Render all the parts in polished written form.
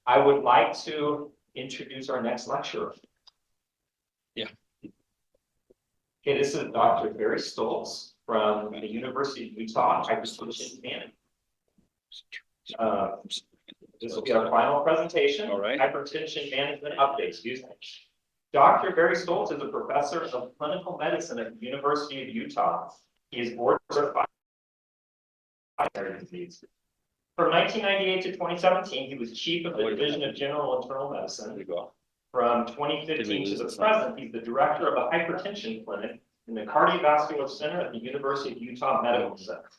I would like to introduce our next lecturer. Yeah. Okay, this is Dr. Barry Stults from the University of Utah Hypertension Management. This will be our final presentation. All right. Hypertension management update. Excuse me. Dr. Barry Stults is a professor of clinical medicine at the University of Utah. He is board certified in coronary disease. From 1998 to 2017, he was chief of the Division of General Internal Medicine. There you go. From 2015 to the present, he's the director of a hypertension clinic in the Cardiovascular Center at the University of Utah Medical Center.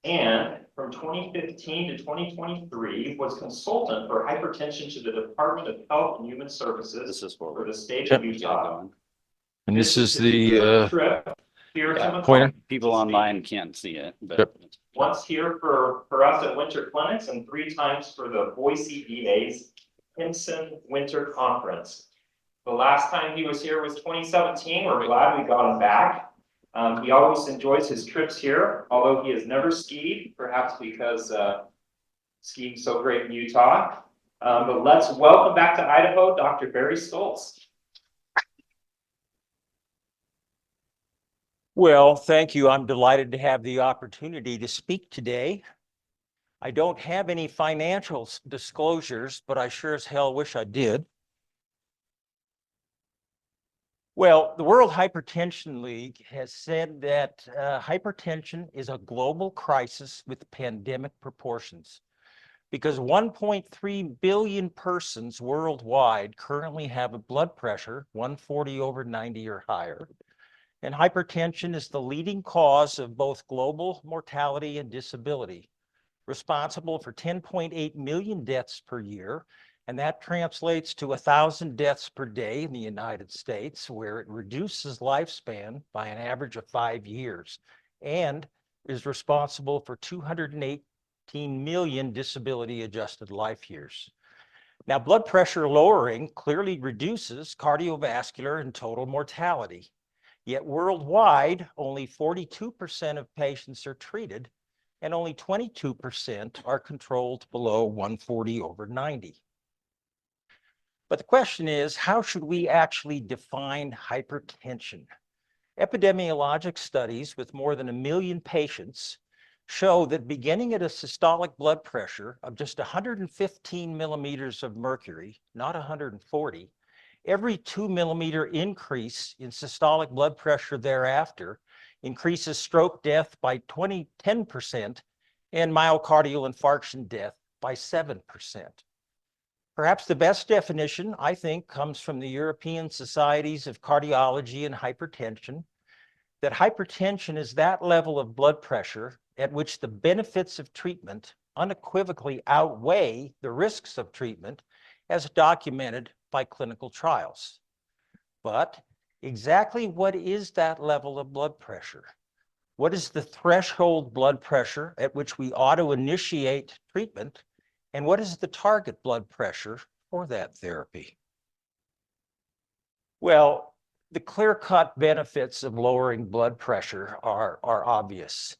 And from 2015 to 2023, was consultant for hypertension to the Department of Health and Human Services This is for forward. the state of Utah. And this is his the trip here yeah, to pointer. People online can't see it, but Yep. Once here for us at Winter Clinics and 3 times for the Boise VA's Hinson Winter Conference. The last time he was here was 2017. We're glad we got him back. He always enjoys his trips here, although he has never skied, perhaps because skiing's so great in Utah. But let's welcome back to Idaho, Dr. Barry Stults. Well, thank you. I'm delighted to have the opportunity to speak today. I don't have any financial disclosures, but I sure as hell wish I did. Well, the World Hypertension League has said that hypertension is a global crisis with pandemic proportions because 1.3 billion persons worldwide currently have a blood pressure 140/90 or higher. And hypertension is the leading cause of both global mortality and disability, responsible for 10.8 million deaths per year. And that translates to 1,000 deaths per day in the United States, where it reduces lifespan by an average of 5 years and is responsible for 218 million disability adjusted life years. Now, blood pressure lowering clearly reduces cardiovascular and total mortality. Yet worldwide, only 42% of patients are treated and only 22% are controlled below 140/90. But the question is, how should we actually define hypertension? Epidemiologic studies with more than 1 million patients show that beginning at a systolic blood pressure of just 115 millimeters of mercury, not 140, every 2 millimeter increase in systolic blood pressure thereafter increases stroke death by 10% and myocardial infarction death by 7%. Perhaps the best definition, I think, comes from the European Societies of Cardiology and Hypertension, that hypertension is that level of blood pressure at which the benefits of treatment unequivocally outweigh the risks of treatment as documented by clinical trials. But exactly what is that level of blood pressure? What is the threshold blood pressure at which we ought to initiate treatment? And what is the target blood pressure for that therapy? Well, the clear-cut benefits of lowering blood pressure are obvious.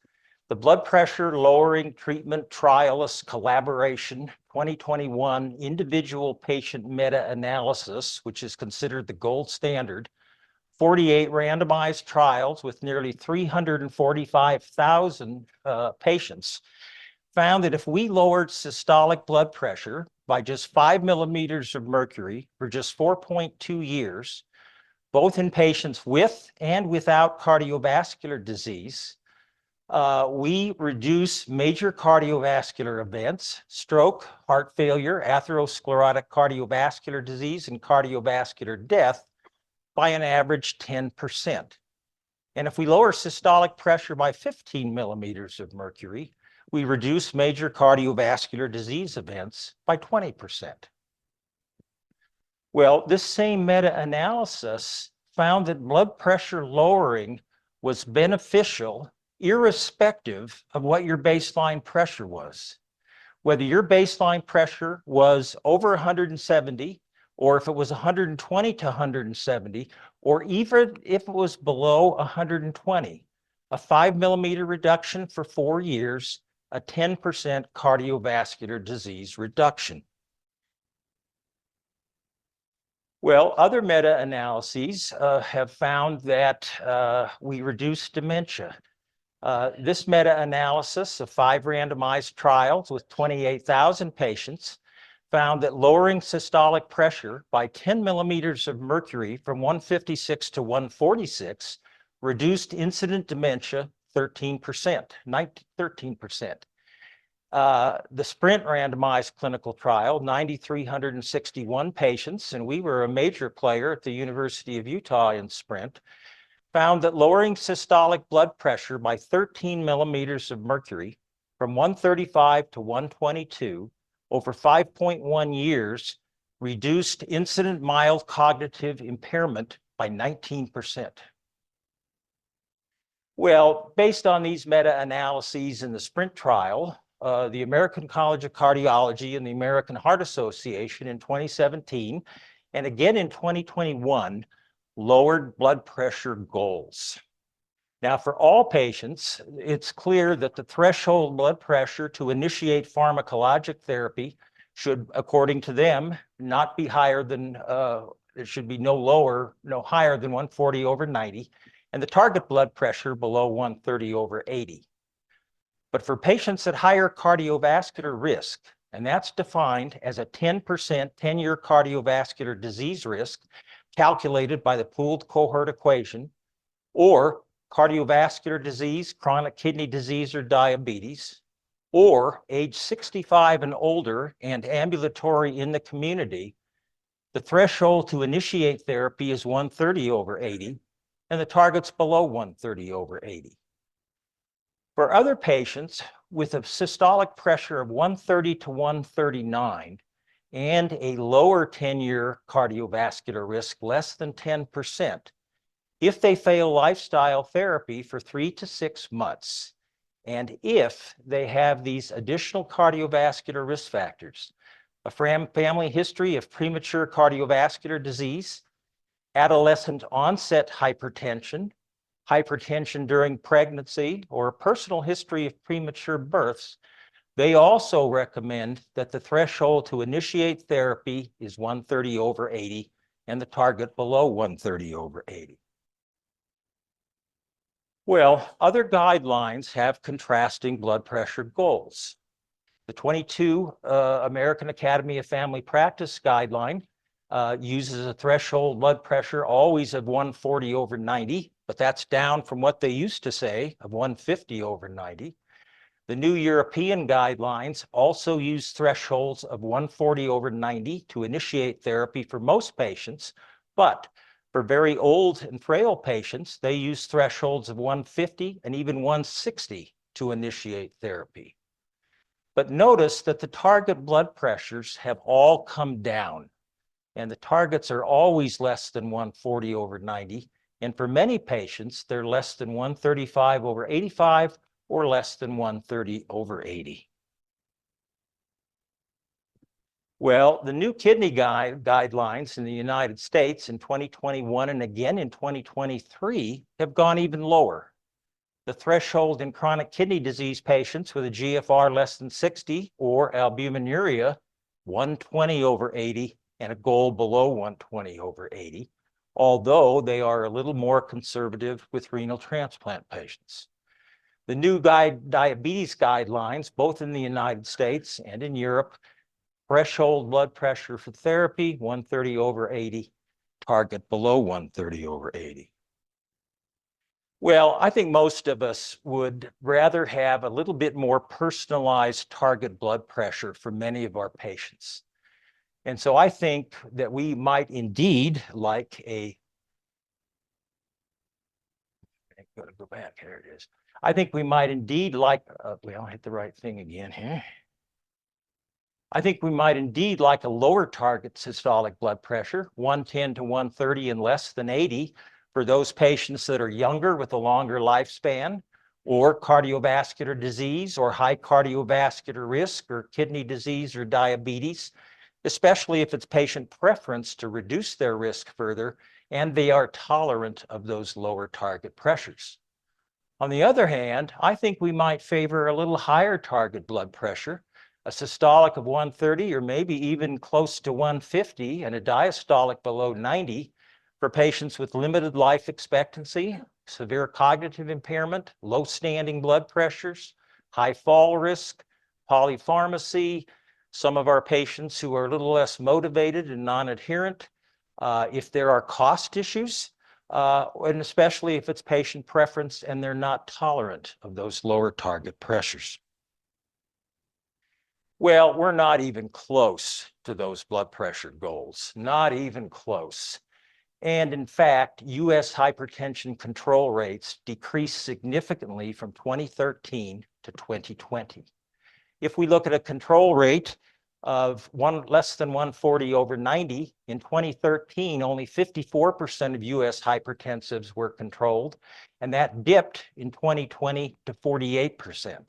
The Blood Pressure Lowering Treatment Trialist Collaboration 2021 Individual Patient Meta-Analysis, which is considered the gold standard, 48 randomized trials with nearly 345,000 patients, found that if we lowered systolic blood pressure by just 5 millimeters of mercury for just 4.2 years, both in patients with and without cardiovascular disease, we reduce major cardiovascular events, stroke, heart failure, atherosclerotic cardiovascular disease, and cardiovascular death by an average 10%. And if we lower systolic pressure by 15 millimeters of mercury, we reduce major cardiovascular disease events by 20%. Well, this same meta-analysis found that blood pressure lowering was beneficial irrespective of what your baseline pressure was. Whether your baseline pressure was over 170, or if it was 120 to 170, or even if it was below 120, a 5 millimeter reduction for 4 years, a 10% cardiovascular disease reduction. Well, other meta-analyses have found that we reduce dementia. This meta-analysis of 5 randomized trials with 28,000 patients found that lowering systolic pressure by 10 millimeters of mercury from 156 to 146 reduced incident dementia 13%, 13%. The SPRINT randomized clinical trial, 9,361 patients, and we were a major player at the University of Utah in SPRINT, found that lowering systolic blood pressure by 13 millimeters of mercury from 135 to 122 over 5.1 years reduced incident mild cognitive impairment by 19%. Well, based on these meta-analyses in the SPRINT trial, the American College of Cardiology and the American Heart Association in 2017, and again in 2021, lowered blood pressure goals. Now, for all patients, it's clear that the threshold blood pressure to initiate pharmacologic therapy should, according to them, not be higher than, it should be no higher than 140 over 90, and the target blood pressure below 130 over 80. But for patients at higher cardiovascular risk, and that's defined as a 10% 10-year cardiovascular disease risk calculated by the pooled cohort equation, or cardiovascular disease, chronic kidney disease, or diabetes, or age 65 and older and ambulatory in the community, the threshold to initiate therapy is 130 over 80, and the target's below 130 over 80. For other patients with a systolic pressure of 130 to 139 and a lower 10-year cardiovascular risk less than 10%, if they fail lifestyle therapy for 3 to 6 months, and if they have these additional cardiovascular risk factors, a family history of premature cardiovascular disease, adolescent onset hypertension, hypertension during pregnancy, or a personal history of premature births, they also recommend that the threshold to initiate therapy is 130 over 80 and the target below 130 over 80. Well, other guidelines have contrasting blood pressure goals. The 22 American Academy of Family Practice guideline uses a threshold blood pressure always of 140 over 90, but that's down from what they used to say of 150 over 90. The new European guidelines also use thresholds of 140 over 90 to initiate therapy for most patients, but for very old and frail patients, they use thresholds of 150 and even 160 to initiate therapy. But notice that the target blood pressures have all come down, and the targets are always less than 140 over 90, and for many patients, they're less than 135 over 85 or less than 130 over 80. Well, the new kidney guidelines in the United States in 2021 and again in 2023 have gone even lower. The threshold in chronic kidney disease patients with a GFR less than 60 or albuminuria, 120 over 80, and a goal below 120 over 80, although they are a little more conservative with renal transplant patients. The new diabetes guidelines, both in the United States and in Europe, threshold blood pressure for therapy, 130 over 80, target below 130 over 80. Well, I think most of us would rather have a little bit more personalized target blood pressure for many of our patients. And so I think that we might indeed like go back, here it is. I think we might indeed like, well, hit the right thing again here. I think we might indeed like a lower target systolic blood pressure, 110 to 130 and less than 80, for those patients that are younger with a longer lifespan, or cardiovascular disease, or high cardiovascular risk, or kidney disease, or diabetes, especially if it's patient preference to reduce their risk further, and they are tolerant of those lower target pressures. On the other hand, I think we might favor a little higher target blood pressure a systolic of 130 or maybe even close to 150 and a diastolic below 90 for patients with limited life expectancy, severe cognitive impairment, low standing blood pressures, high fall risk, polypharmacy, some of our patients who are a little less motivated and non-adherent, if there are cost issues, and especially if it's patient preference and they're not tolerant of those lower target pressures. Well, we're not even close to those blood pressure goals, not even close. And in fact, US hypertension control rates decreased significantly from 2013 to 2020. If we look at a control rate of less than 140 over 90, in 2013, only 54% of US hypertensives were controlled, and that dipped in 2020 to 48%.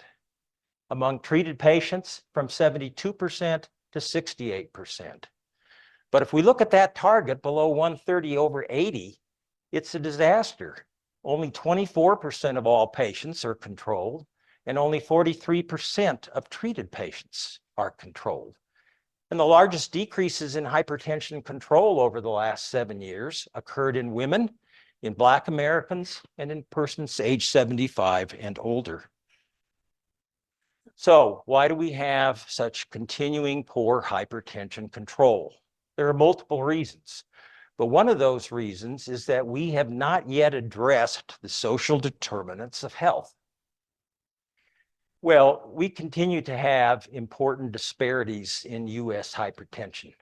Among treated patients, from 72% to 68%. But if we look at that target below 130 over 80, it's a disaster. Only 24% of all patients are controlled, and only 43% of treated patients are controlled. And the largest decreases in hypertension control over the last 7 years occurred in women, in Black Americans, and in persons age 75 and older. So why do we have such continuing poor hypertension control? There are multiple reasons, but one of those reasons is that we have not yet addressed the social determinants of health. Well, we continue to have important disparities in US hypertension.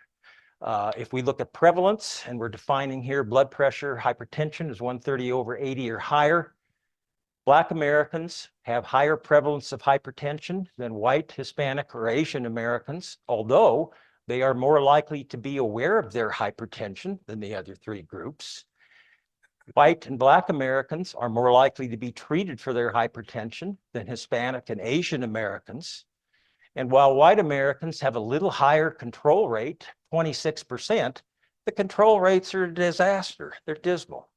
If we look at prevalence, and we're defining here blood pressure, hypertension is 130 over 80 or higher, Black Americans have higher prevalence of hypertension than white, Hispanic, or Asian Americans, although they are more likely to be aware of their hypertension than the other three groups. White and Black Americans are more likely to be treated for their hypertension than Hispanic and Asian Americans. And while white Americans have a little higher control rate, 26%, the control rates are a disaster. They're dismal.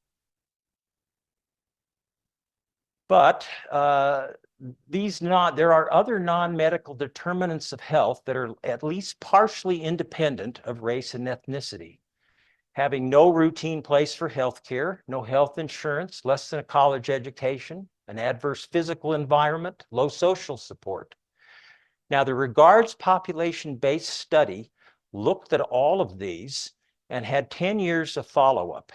But there are other non-medical determinants of health that are at least partially independent of race and ethnicity. Having no routine place for health care, no health insurance, less than a college education, an adverse physical environment, low social support. Now, the Regards population-based study looked at all of these and had 10 years of follow-up.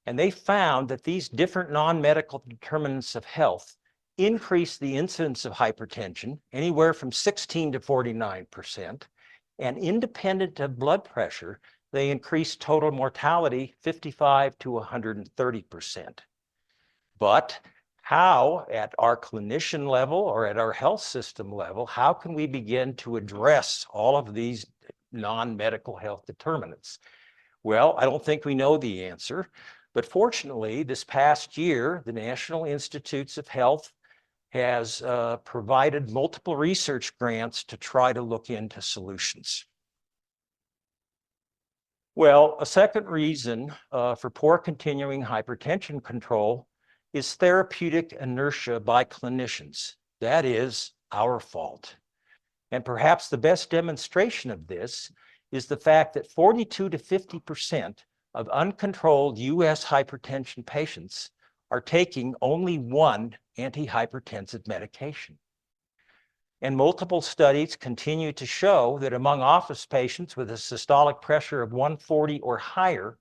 And they found that these different non-medical determinants of health increase the incidence of hypertension anywhere from 16 to 49%, and independent of blood pressure, they increase total mortality 55 to 130%. But how, at our clinician level or at our health system level, how can we begin to address all of these non-medical health determinants? Well, I don't think we know the answer. But fortunately, this past year, the National Institutes of Health has provided multiple research grants to try to look into solutions. Well, a second reason for poor continuing hypertension control is therapeutic inertia by clinicians. That is our fault. And perhaps the best demonstration of this is the fact that 42 to 50% of uncontrolled US hypertension patients are taking only one antihypertensive medication. And multiple studies continue to show that among office patients with a systolic pressure of 140 or higher,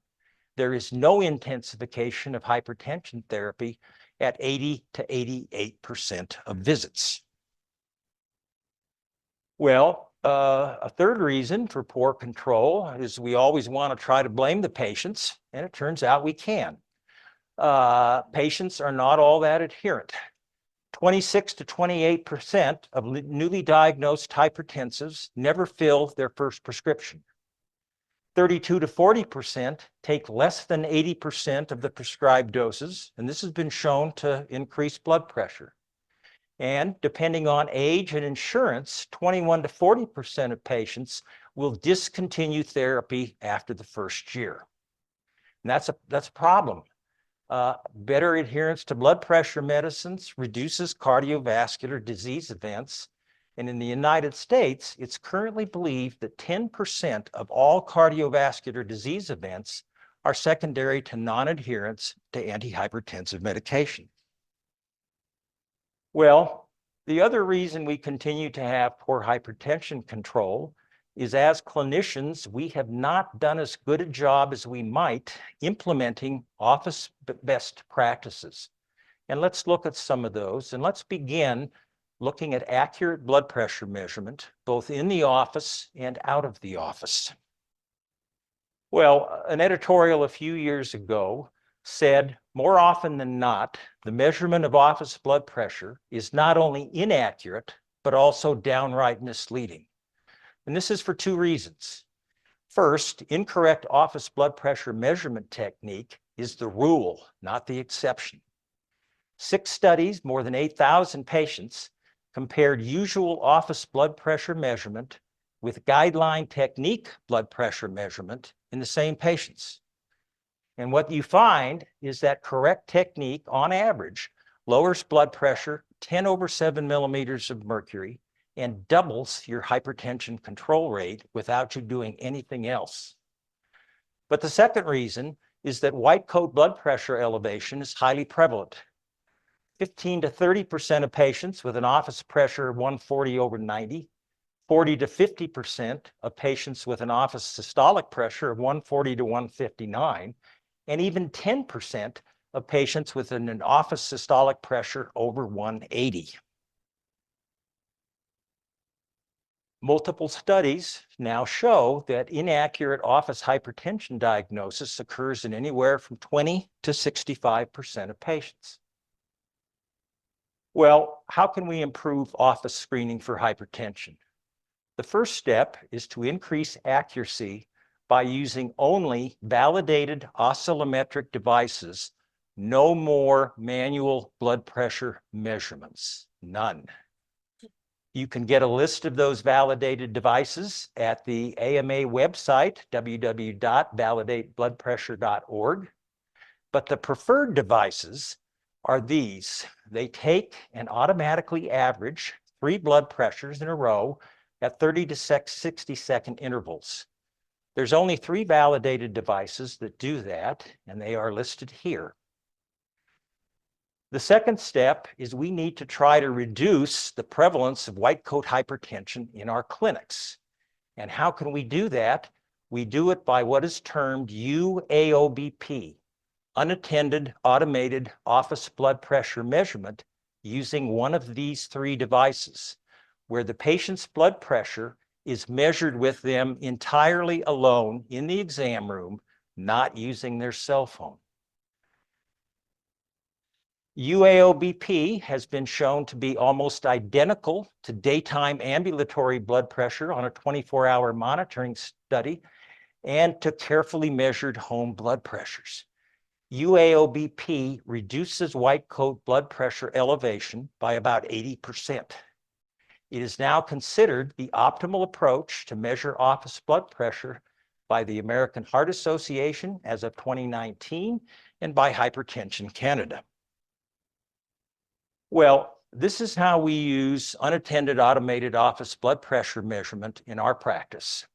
there is no intensification of hypertension therapy at 80 to 88% of visits. Well, a third reason for poor control is we always want to try to blame the patients, and it turns out we can. Patients are not all that adherent. 26 to 28% of newly diagnosed hypertensives never fill their first prescription. 32 to 40% take less than 80% of the prescribed doses, and this has been shown to increase blood pressure. And depending on age and insurance, 21 to 40% of patients will discontinue therapy after the first year. And that's a problem. Better adherence to blood pressure medicines reduces cardiovascular disease events And in the United States, it's currently believed that 10% of all cardiovascular disease events are secondary to non-adherence to antihypertensive medication. Well, the other reason we continue to have poor hypertension control is as clinicians, we have not done as good a job as we might implementing office best practices. And let's look at some of those. And let's begin looking at accurate blood pressure measurement, both in the office and out of the office. Well, an editorial a few years ago said, more often than not, the measurement of office blood pressure is not only inaccurate, but also downright misleading. And this is for two reasons. First, incorrect office blood pressure measurement technique is the rule, not the exception. 6 studies, more than 8,000 patients, compared usual office blood pressure measurement with guideline technique blood pressure measurement in the same patients. And what you find is that correct technique, on average, lowers blood pressure 10/7 millimeters of mercury and doubles your hypertension control rate without you doing anything else. But the second reason is that white coat blood pressure elevation is highly prevalent. 15 to 30% of patients with an office pressure of 140/90, 40 to 50% of patients with an office systolic pressure of 140/159, and even 10% of patients with an office systolic pressure over 180. Multiple studies now show that inaccurate office hypertension diagnosis occurs in anywhere from 20 to 65% of patients. Well, how can we improve office screening for hypertension? The first step is to increase accuracy by using only validated oscillometric devices, no more manual blood pressure measurements, none. You can get a list of those validated devices at the AMA website, www.validatebloodpressure.org. But the preferred devices are these. They take and automatically average 3 blood pressures in a row at 30 to 60-second intervals. There's only 3 validated devices that do that, and they are listed here. The second step is we need to try to reduce the prevalence of white coat hypertension in our clinics. And how can we do that? We do it by what is termed UAOBP, unattended automated office blood pressure measurement, using one of these 3 devices, where the patient's blood pressure is measured with them entirely alone in the exam room, not using their cell phone. UAOBP has been shown to be almost identical to daytime ambulatory blood pressure on a 24-hour monitoring study and to carefully measured home blood pressures. UAOBP reduces white coat blood pressure elevation by about 80%. It is now considered the optimal approach to measure office blood pressure by the American Heart Association as of 2019 and by Hypertension Canada. Well, this is how we use unattended automated office blood pressure measurement in our practice.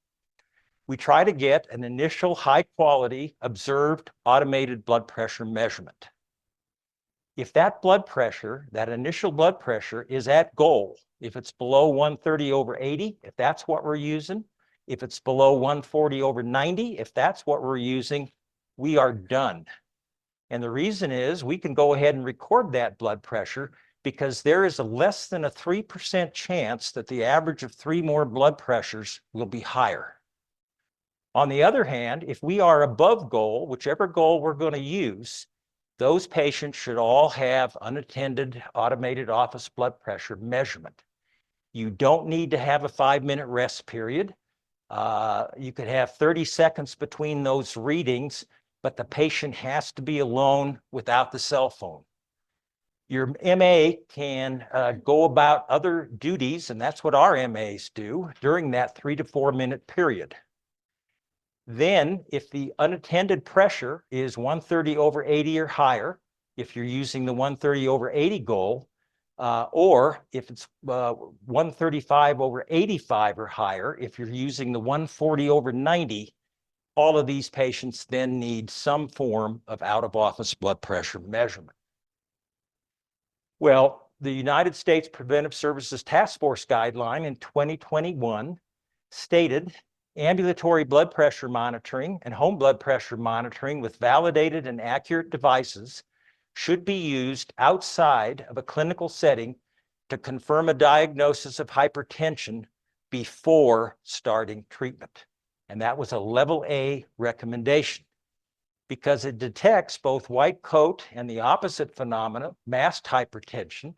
We try to get an initial high-quality observed automated blood pressure measurement. If that blood pressure, that initial blood pressure is at goal, if it's below 130/80, if that's what we're using, if it's below 140/90, if that's what we're using, we are done. And the reason is we can go ahead and record that blood pressure because there is a less than a 3% chance that the average of 3 more blood pressures will be higher. On the other hand, if we are above goal, whichever goal we're going to use, those patients should all have unattended automated office blood pressure measurement. You don't need to have a 5-minute rest period. You could have 30 seconds between those readings, but the patient has to be alone without the cell phone. Your MA can go about other duties, and that's what our MAs do during that 3 to 4 minute period. Then, if the unattended pressure is 130/80 or higher, if you're using the 130/80 goal, Or if it's 135/85 or higher, if you're using the 140/90, all of these patients then need some form of out-of-office blood pressure measurement. Well, the United States Preventive Services Task Force guideline in 2021 stated ambulatory blood pressure monitoring and home blood pressure monitoring with validated and accurate devices should be used outside of a clinical setting to confirm a diagnosis of hypertension before starting treatment. And that was a level A recommendation because it detects both white coat and the opposite phenomena, masked hypertension,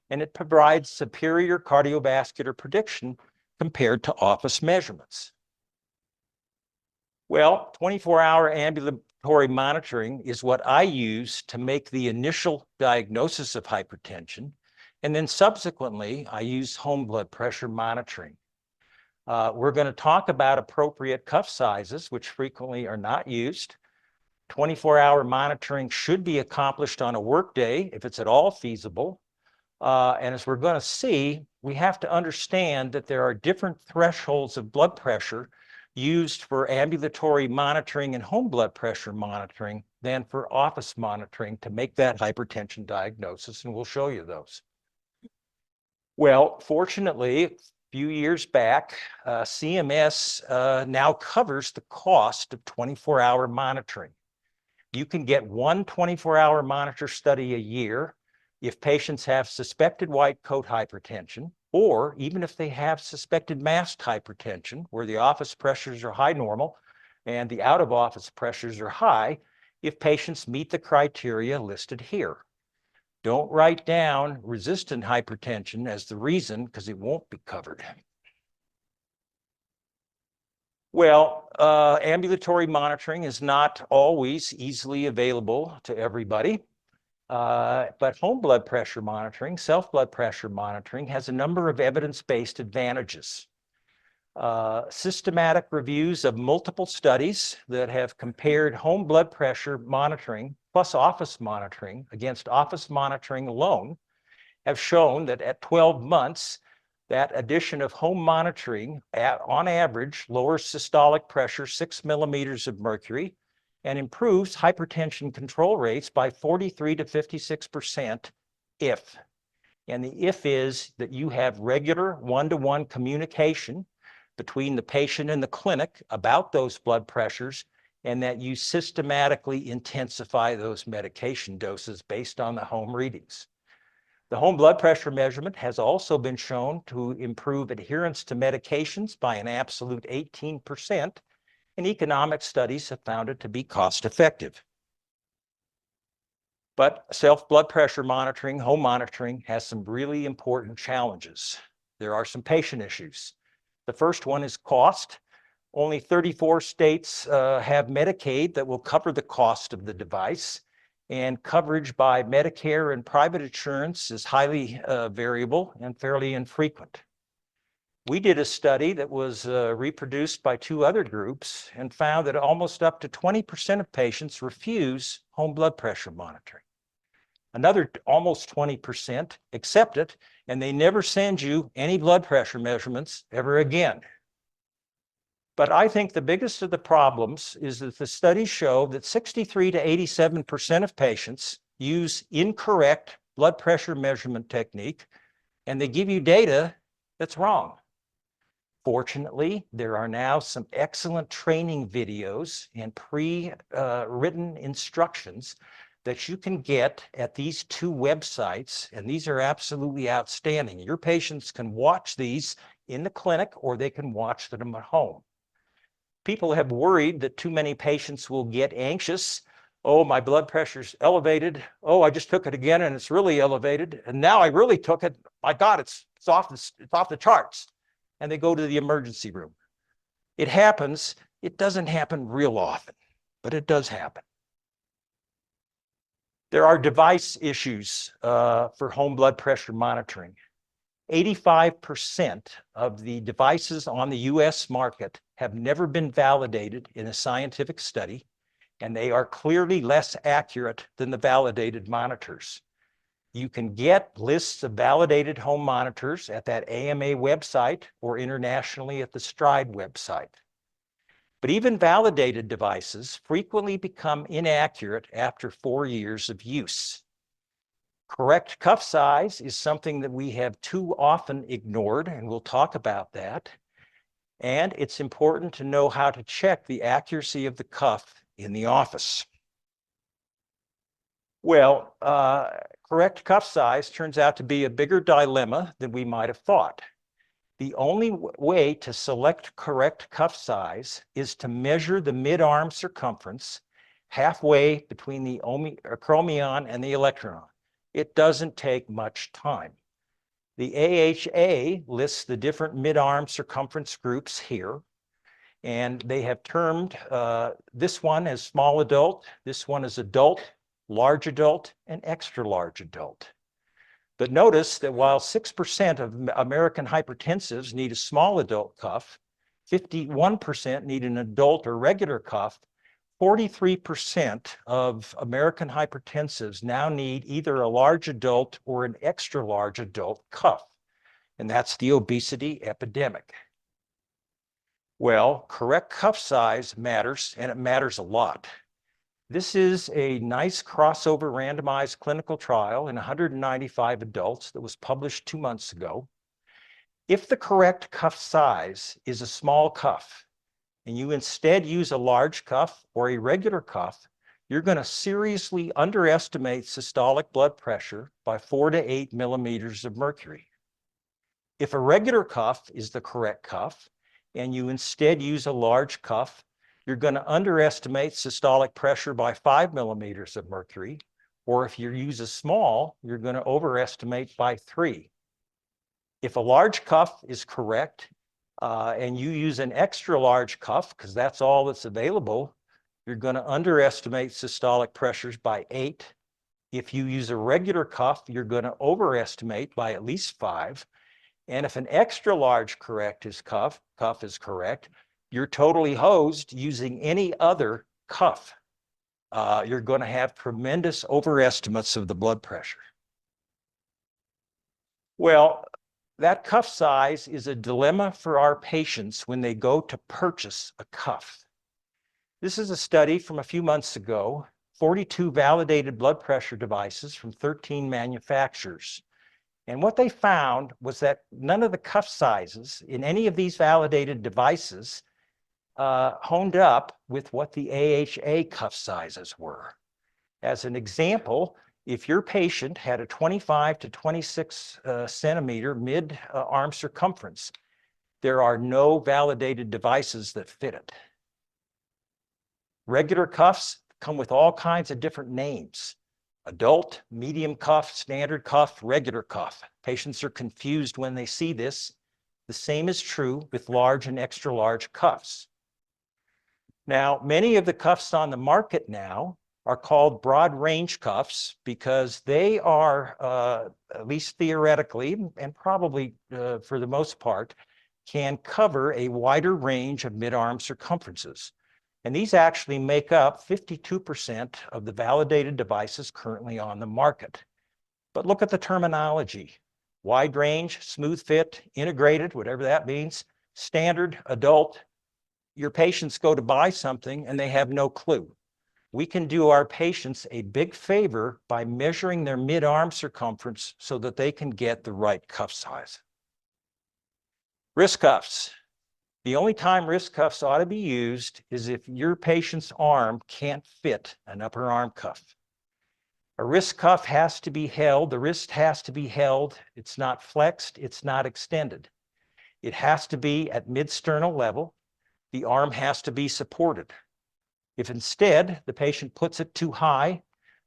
and it provides superior cardiovascular prediction compared to office measurements. Well, 24-hour ambulatory monitoring is what I use to make the initial diagnosis of hypertension, and then subsequently, I use home blood pressure monitoring. We're going to talk about appropriate cuff sizes, which frequently are not used. 24-hour monitoring should be accomplished on a workday if it's at all feasible. And as we're going to see, we have to understand that there are different thresholds of blood pressure used for ambulatory monitoring and home blood pressure monitoring than for office monitoring to make that hypertension diagnosis, and we'll show you those. Well, fortunately, a few years back, CMS now covers the cost of 24-hour monitoring. You can get one 24-hour monitor study a year if patients have suspected white coat hypertension, or even if they have suspected masked hypertension, where the office pressures are high normal and the out-of-office pressures are high, if patients meet the criteria listed here. Don't write down resistant hypertension as the reason, because it won't be covered. Well, ambulatory monitoring is not always easily available to everybody. But home blood pressure monitoring, self-blood pressure monitoring, has a number of evidence-based advantages. Systematic reviews of multiple studies that have compared home blood pressure monitoring plus office monitoring against office monitoring alone have shown that at 12 months, that addition of home monitoring on average lowers systolic pressure 6 millimeters of mercury, and improves hypertension control rates by 43 to 56% if. And the if is that you have regular one-to-one communication between the patient and the clinic about those blood pressures, and that you systematically intensify those medication doses based on the home readings. The home blood pressure measurement has also been shown to improve adherence to medications by an absolute 18%, and economic studies have found it to be cost-effective. But self-blood pressure monitoring, home monitoring, has some really important challenges. There are some patient issues. The first one is cost. Only 34 states have Medicaid that will cover the cost of the device, and coverage by Medicare and private insurance is highly variable and fairly infrequent. We did a study that was reproduced by two other groups and found that almost up to 20% of patients refuse home blood pressure monitoring. Another almost 20% accept it, and they never send you any blood pressure measurements ever again. But I think the biggest of the problems is that the studies show that 63 to 87% of patients use incorrect blood pressure measurement technique, and they give you data that's wrong. Fortunately, there are now some excellent training videos and pre-written instructions that you can get at these two websites, and these are absolutely outstanding. Your patients can watch these in the clinic, or they can watch them at home. People have worried that too many patients will get anxious. Oh, my blood pressure's elevated. Oh, I just took it again and it's really elevated. And now I really took it. My God, it's off the charts. And they go to the emergency room. It happens. It doesn't happen real often, but it does happen. There are device issues for home blood pressure monitoring. 85% of the devices on the US market have never been validated in a scientific study, and they are clearly less accurate than the validated monitors. You can get lists of validated home monitors at that AMA website or internationally at the STRIDE website. But even validated devices frequently become inaccurate after 4 years of use. Correct cuff size is something that we have too often ignored, and we'll talk about that. And it's important to know how to check the accuracy of the cuff in the office. Well, correct cuff size turns out to be a bigger dilemma than we might have thought. The only way to select correct cuff size is to measure the mid-arm circumference halfway between the chromion and the electron. It doesn't take much time. The AHA lists the different mid-arm circumference groups here, and they have termed this one as small adult, this one as adult, large adult, and extra large adult. But notice that while 6% of American hypertensives need a small adult cuff, 51% need an adult or regular cuff, 43% of American hypertensives now need either a large adult or an extra large adult cuff. And that's the obesity epidemic. Well, correct cuff size matters, and it matters a lot. This is a nice crossover randomized clinical trial in 195 adults that was published 2 months ago. If the correct cuff size is a small cuff, and you instead use a large cuff or a regular cuff, you're going to seriously underestimate systolic blood pressure by 4 to 8 millimeters of mercury. If a regular cuff is the correct cuff, and you instead use a large cuff, you're going to underestimate systolic pressure by 5 millimeters of mercury, or if you use a small, you're going to overestimate by 3. If a large cuff is correct, and you use an extra large cuff, because that's all that's available, you're going to underestimate systolic pressures by 8. If you use a regular cuff, you're going to overestimate by at least 5. And if an extra large cuff is correct, you're totally hosed using any other cuff. You're going to have tremendous overestimates of the blood pressure. Well, that cuff size is a dilemma for our patients when they go to purchase a cuff. This is a study from a few months ago, 42 validated blood pressure devices from 13 manufacturers. And what they found was that none of the cuff sizes in any of these validated devices honed up with what the AHA cuff sizes were. As an example, if your patient had a 25 to 26 centimeter mid-arm circumference, there are no validated devices that fit it. Regular cuffs come with all kinds of different names: adult, medium cuff, standard cuff, regular cuff. Patients are confused when they see this. The same is true with large and extra large cuffs. Now, many of the cuffs on the market now are called broad range cuffs because they are, at least theoretically, and probably for the most part, can cover a wider range of mid-arm circumferences. And these actually make up 52% of the validated devices currently on the market. But look at the terminology: wide range, smooth fit, integrated, whatever that means, standard, adult. Your patients go to buy something and they have no clue. We can do our patients a big favor by measuring their mid-arm circumference so that they can get the right cuff size. Wrist cuffs. The only time wrist cuffs ought to be used is if your patient's arm can't fit an upper arm cuff. A wrist cuff has to be held, the wrist has to be held. It's not flexed, it's not extended. It has to be at mid-sternal level. The arm has to be supported. If instead the patient puts it too high,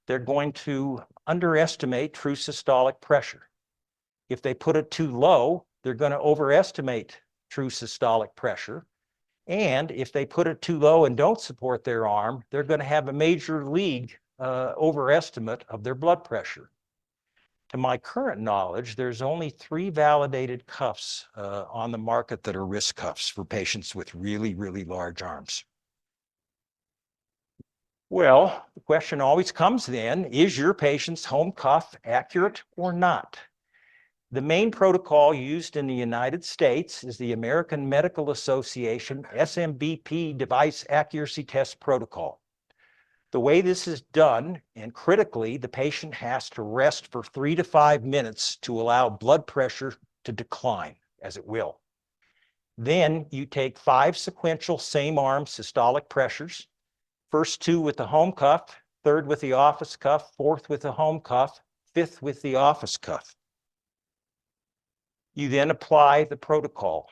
they're going to underestimate true systolic pressure. If they put it too low, they're going to overestimate true systolic pressure. And if they put it too low and don't support their arm, they're going to have a major league overestimate of their blood pressure. To my current knowledge, there's only 3 validated cuffs on the market that are wrist cuffs for patients with really, really large arms. Well, the question always comes then, is your patient's home cuff accurate or not? The main protocol used in the United States is the American Medical Association SMBP Device Accuracy Test Protocol. The way this is done, and critically, the patient has to rest for 3 to 5 minutes to allow blood pressure to decline, as it will. Then you take 5 sequential same arm systolic pressures, first 2 with the home cuff, 3rd with the office cuff, 4th with the home cuff, 5th with the office cuff. You then apply the protocol.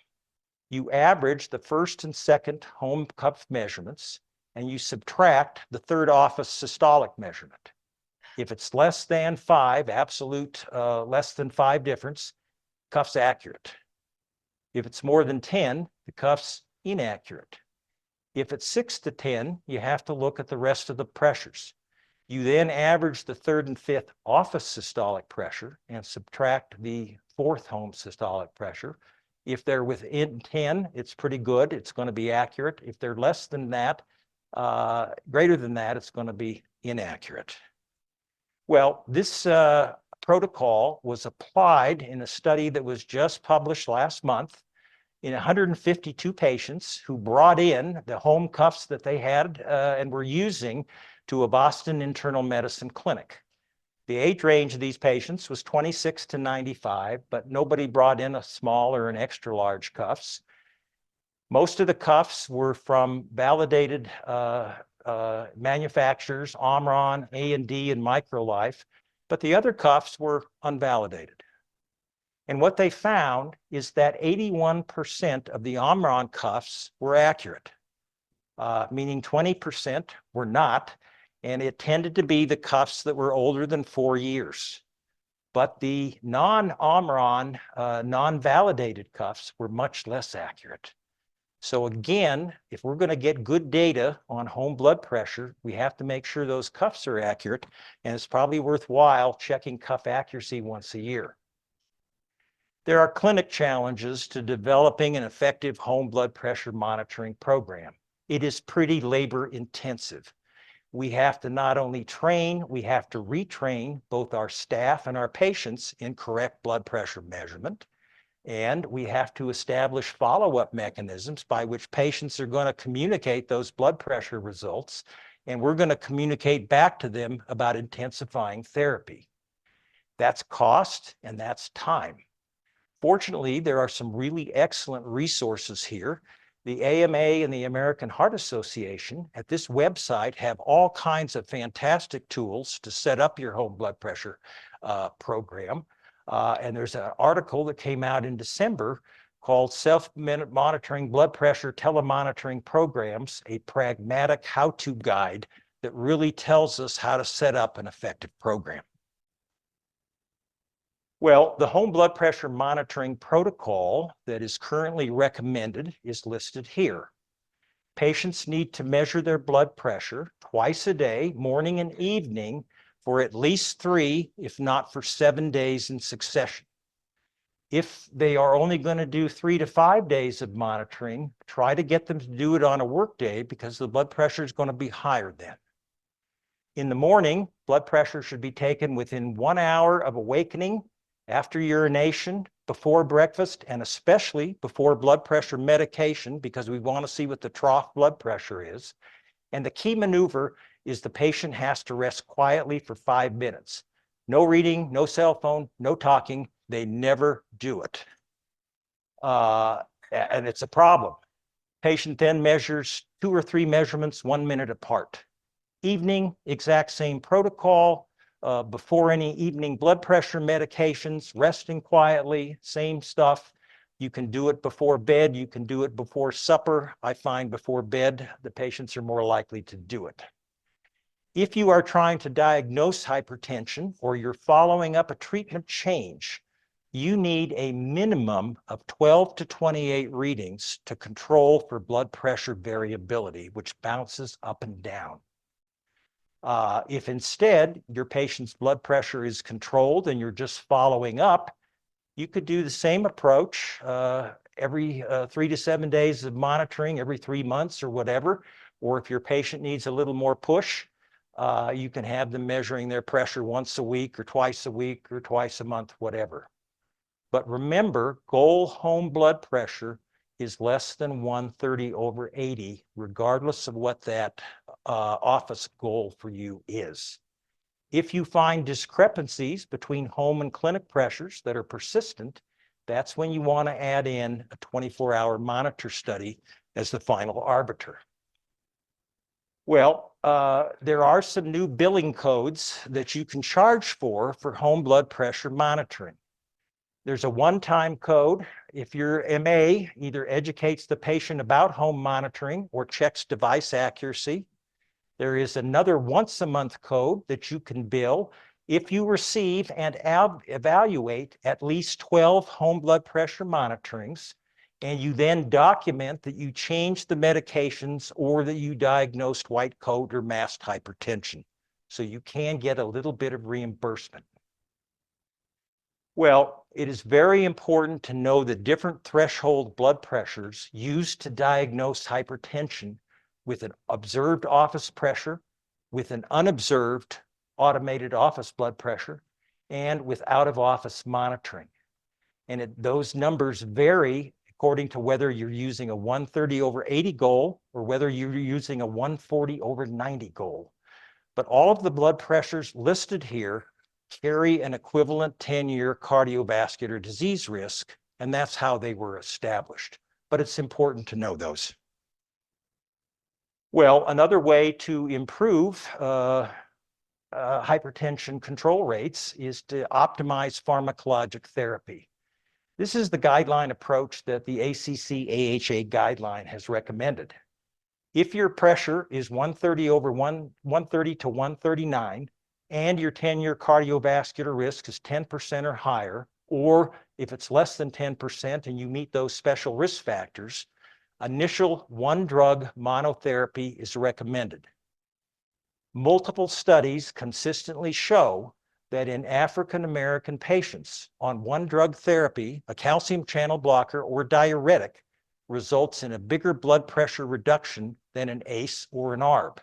You average the 1st and 2nd home cuff measurements, and you subtract the 3rd office systolic measurement. If it's less than 5, absolute less than 5 difference, cuff's accurate. If it's more than 10, the cuff's inaccurate. If it's 6 to 10, you have to look at the rest of the pressures. You then average the 3rd and 5th office systolic pressure and subtract the 4th home systolic pressure. If they're within 10, it's pretty good. It's going to be accurate. If they're less than that, greater than that, it's going to be inaccurate. Well, this protocol was applied in a study that was just published last month in 152 patients who brought in the home cuffs that they had and were using to a Boston internal medicine clinic. The age range of these patients was 26 to 95, but nobody brought in a small or an extra large cuffs. Most of the cuffs were from validated manufacturers, Omron, A&D, and Microlife, but the other cuffs were unvalidated. And what they found is that 81% of the Omron cuffs were accurate, meaning 20% were not, and it tended to be the cuffs that were older than 4 years. But the non-Omron, non-validated cuffs were much less accurate. So again, if we're going to get good data on home blood pressure, we have to make sure those cuffs are accurate, and it's probably worthwhile checking cuff accuracy once a year. There are clinic challenges to developing an effective home blood pressure monitoring program. It is pretty labor intensive. We have to not only train, we have to retrain both our staff and our patients in correct blood pressure measurement. And we have to establish follow-up mechanisms by which patients are going to communicate those blood pressure results, and we're going to communicate back to them about intensifying therapy. That's cost and that's time. Fortunately, there are some really excellent resources here. The AMA and the American Heart Association at this website have all kinds of fantastic tools to set up your home blood pressure program. And there's an article that came out in December called Self-Monitoring Blood Pressure Telemonitoring Programs, a Pragmatic How-To Guide that really tells us how to set up an effective program. Well, the home blood pressure monitoring protocol that is currently recommended is listed here. Patients need to measure their blood pressure twice a day, morning and evening, for at least 3, if not for 7 days in succession. If they are only going to do 3 to 5 days of monitoring, try to get them to do it on a work day because the blood pressure is going to be higher then. In the morning, blood pressure should be taken within 1 hour of awakening, after urination, before breakfast, and especially before blood pressure medication because we want to see what the trough blood pressure is. And the key maneuver is the patient has to rest quietly for 5 minutes. No reading, no cell phone, no talking. They never do it. And it's a problem. Patient then measures 2 or 3 measurements 1 minute apart. Evening, exact same protocol. Before any evening blood pressure medications, resting quietly, same stuff. You can do it before bed. You can do it before supper. I find before bed, the patients are more likely to do it. If you are trying to diagnose hypertension or you're following up a treatment change, you need a minimum of 12 to 28 readings to control for blood pressure variability, which bounces up and down. If instead your patient's blood pressure is controlled and you're just following up, you could do the same approach every 3 to 7 days of monitoring, every 3 months or whatever. Or if your patient needs a little more push, You can have them measuring their pressure once a week or twice a month, whatever. But remember, goal home blood pressure is less than 130/80, regardless of what that office goal for you is. If you find discrepancies between home and clinic pressures that are persistent, that's when you want to add in a 24-hour monitor study as the final arbiter. Well, there are some new billing codes that you can charge for home blood pressure monitoring. There's a one-time code if your MA either educates the patient about home monitoring or checks device accuracy. There is another once-a-month code that you can bill if you receive and evaluate at least 12 home blood pressure monitorings, and you then document that you changed the medications or that you diagnosed white coat or masked hypertension. So you can get a little bit of reimbursement. Well, it is very important to know the different threshold blood pressures used to diagnose hypertension with an observed office pressure, with an unobserved automated office blood pressure, and with out-of-office monitoring. And those numbers vary according to whether you're using a 130/80 goal or whether you're using a 140/90 goal. But all of the blood pressures listed here carry an equivalent 10-year cardiovascular disease risk, and that's how they were established. But it's important to know those. Well, another way to improve hypertension control rates is to optimize pharmacologic therapy. This is the guideline approach that the ACC-AHA guideline has recommended. If your pressure is 130 to 139, and your 10-year cardiovascular risk is 10% or higher, or if it's less than 10% and you meet those special risk factors, initial one-drug monotherapy is recommended. Multiple studies consistently show that in African American patients on one-drug therapy, a calcium channel blocker or diuretic results in a bigger blood pressure reduction than an ACE or an ARB.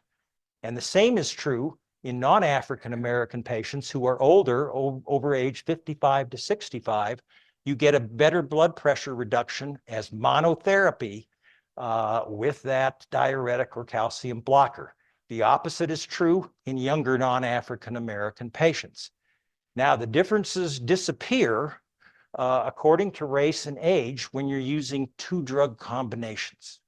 And the same is true in non-African American patients who are older, over age 55 to 65. You get a better blood pressure reduction as monotherapy with that diuretic or calcium blocker. The opposite is true in younger non-African American patients. Now, the differences disappear according to race and age when you're using two drug combinations.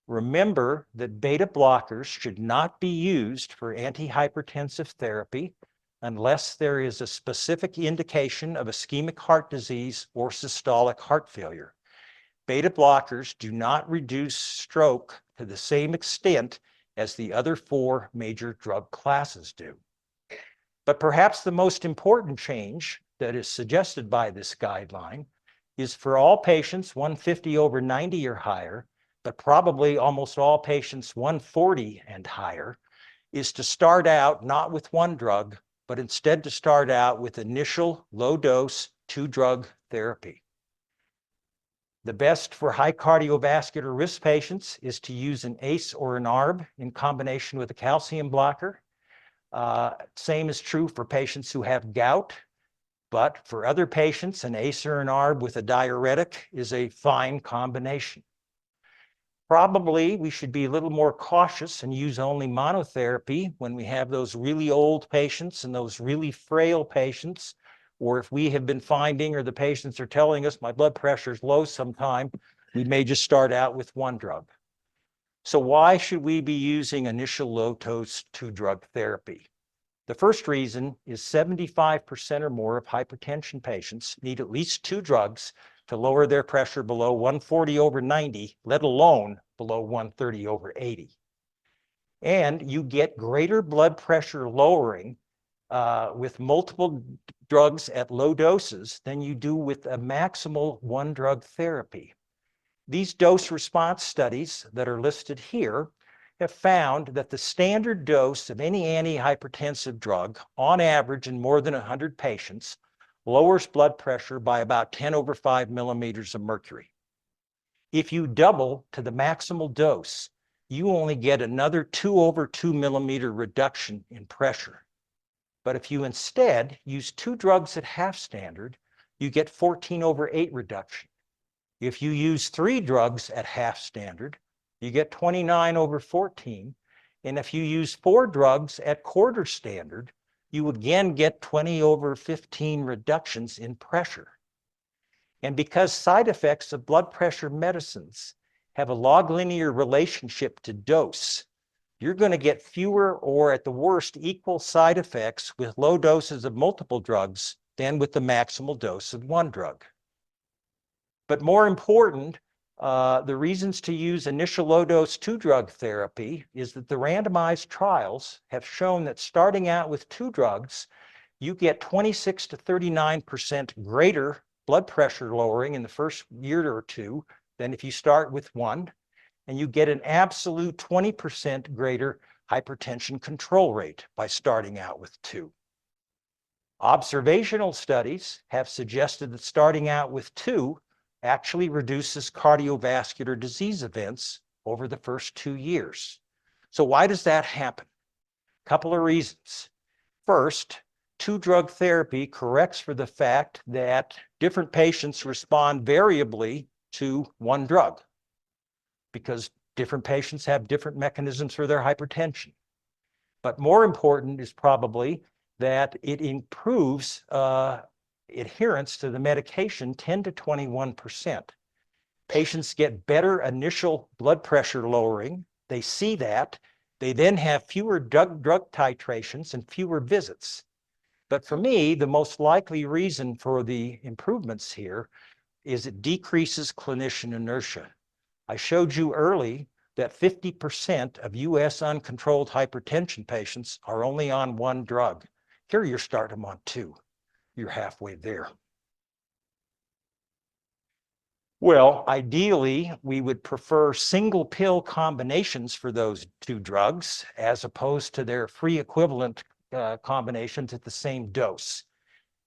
Remember that beta blockers should not be used for antihypertensive therapy unless there is a specific indication of ischemic heart disease or systolic heart failure. Beta blockers do not reduce stroke to the same extent as the other four major drug classes do. But perhaps the most important change that is suggested by this guideline is for all patients 150/90 or higher, but probably almost all patients 140 and higher, is to start out not with one drug, but instead to start out with initial low-dose two-drug therapy. The best for high cardiovascular risk patients is to use an ACE or an ARB in combination with a calcium blocker. Same is true for patients who have gout, but for other patients, an ACE or an ARB with a diuretic is a fine combination. Probably we should be a little more cautious and use only monotherapy when we have those really old patients and those really frail patients, or if we have been finding or the patients are telling us my blood pressure is low sometime, we may just start out with one drug. So why should we be using initial low-dose two-drug therapy? The first reason is 75% or more of hypertension patients need at least two drugs to lower their pressure below 140/90, let alone below 130/80. And you get greater blood pressure lowering with multiple drugs at low doses than you do with a maximal one-drug therapy. These dose response studies that are listed here have found that the standard dose of any antihypertensive drug, on average in more than 100 patients, lowers blood pressure by about 10/5 millimeters of mercury. If you double to the maximal dose, you only get another 2/2 millimeter reduction in pressure. But if you instead use 2 drugs at half standard, you get 14/8 reduction. If you use 3 drugs at half standard, you get 29/14. And if you use 4 drugs at quarter standard, you again get 20/15 reductions in pressure. And because side effects of blood pressure medicines have a log linear relationship to dose, you're going to get fewer or at the worst equal side effects with low doses of multiple drugs than with the maximal dose of 1 drug. But more important, the reasons to use initial low-dose 2-drug therapy is that the randomized trials have shown that starting out with 2 drugs, you get 26 to 39% greater blood pressure lowering in the first year or 2 than if you start with 1, and you get an absolute 20% greater hypertension control rate by starting out with 2. Observational studies have suggested that starting out with 2 actually reduces cardiovascular disease events over the first 2 years. So why does that happen? A couple of reasons. First, 2-drug therapy corrects for the fact that different patients respond variably to 1 drug because different patients have different mechanisms for their hypertension. But more important is probably that it improves adherence to the medication 10 to 21%. Patients get better initial blood pressure lowering. They see that. They then have fewer drug titrations and fewer visits. But for me, the most likely reason for the improvements here is it decreases clinician inertia. I showed you early that 50% of US uncontrolled hypertension patients are only on 1 drug. Here you're starting them on 2. You're halfway there. Well, ideally, we would prefer single pill combinations for those 2 drugs as opposed to their free equivalent combinations at the same dose.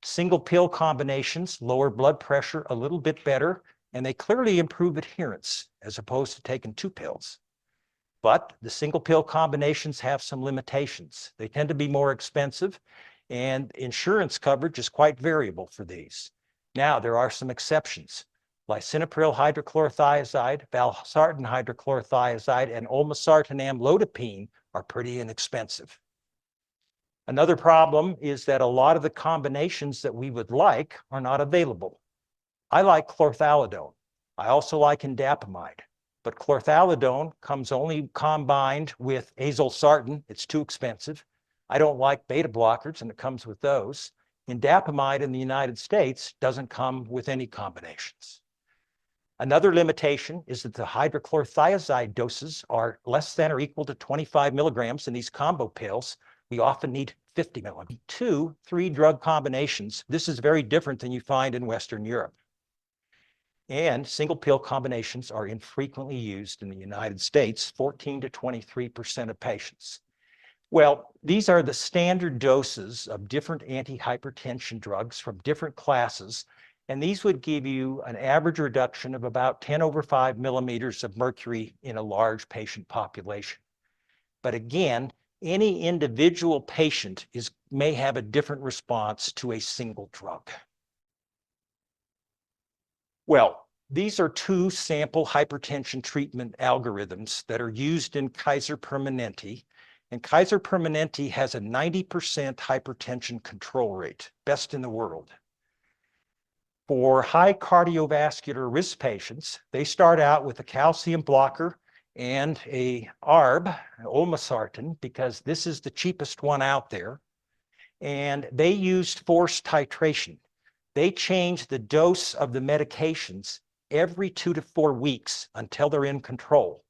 Single pill combinations lower blood pressure a little bit better, and they clearly improve adherence as opposed to taking 2 pills. But the single pill combinations have some limitations. They tend to be more expensive, and insurance coverage is quite variable for these. Now, there are some exceptions. Lisinopril hydrochlorothiazide, valsartan hydrochlorothiazide, and olmesartan amlodipine are pretty inexpensive. Another problem is that a lot of the combinations that we would like are not available. I like chlorthalidone. I also like indapamide. But chlorthalidone comes only combined with azolsartan. It's too expensive. I don't like beta blockers, and it comes with those. Indapamide in the United States doesn't come with any combinations. Another limitation is that the hydrochlorothiazide doses are less than or equal to 25 milligrams in these combo pills. We often need 50 milligrams. 2 3-drug combinations. This is very different than you find in Western Europe. And single pill combinations are infrequently used in the United States, 14 to 23% of patients. Well, these are the standard doses of different antihypertension drugs from different classes, and these would give you an average reduction of about 10/5 millimeters of mercury in a large patient population. But again, any individual patient may have a different response to a single drug. Well, these are 2 sample hypertension treatment algorithms that are used in Kaiser Permanente. And Kaiser Permanente has a 90% hypertension control rate, best in the world. For high cardiovascular risk patients, they start out with a calcium blocker and a ARB, olmesartan, because this is the cheapest one out there. And they used forced titration. They change the dose of the medications every 2 to 4 weeks until they're in control.